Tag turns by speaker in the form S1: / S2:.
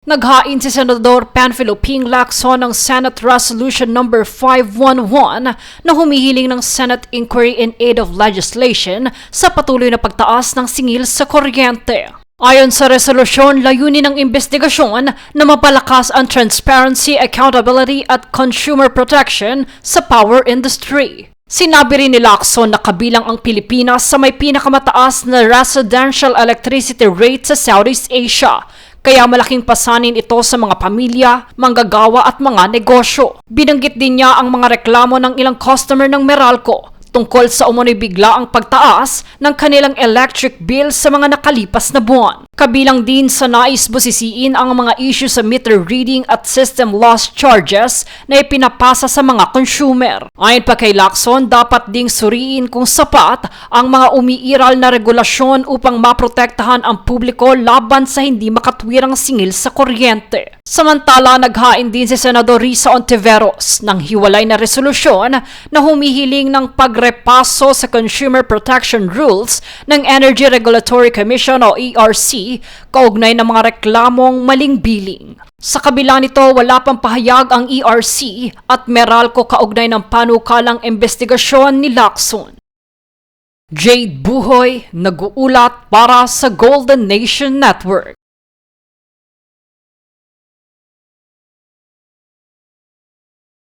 S1: Naghain si Senador Panfilo Ping Lacson ng Senate Resolution No. 511 na humihiling ng Senate Inquiry in Aid of Legislation sa patuloy na pagtaas ng singil sa kuryente. Ayon sa resolusyon, layunin ng investigasyon na mapalakas ang transparency, accountability at consumer protection sa power industry. Sinabi rin ni Lacson na kabilang ang Pilipinas sa may pinakamataas na residential electricity rate sa Southeast Asia. Kaya malaking pasanin ito sa mga pamilya, manggagawa at mga negosyo. Binanggit din niya ang mga reklamo ng ilang customer ng Meralco tungkol sa umunoy biglaang pagtaas ng kanilang electric bill sa mga nakalipas na buwan. Kabilang din sa nais busisiin ang mga issue sa meter reading at system loss charges na ipinapasa sa mga consumer. Ayon pa kay Lacson, dapat ding suriin kung sapat ang mga umiiral na regulasyon upang maprotektahan ang publiko laban sa hindi makatwirang singil sa kuryente. Samantala, naghain din si Senador Risa Ontiveros ng hiwalay na resolusyon na humihiling ng pagrepaso sa Consumer Protection Rules ng Energy Regulatory Commission o ERC kaugnay ng mga reklamong maling billing. Sa kabila nito, wala pang pahayag ang ERC at Meralco kaugnay ng panukalang investigasyon ni Lacson. Jade Buhoy, nag-uulat para sa Golden Nation Network.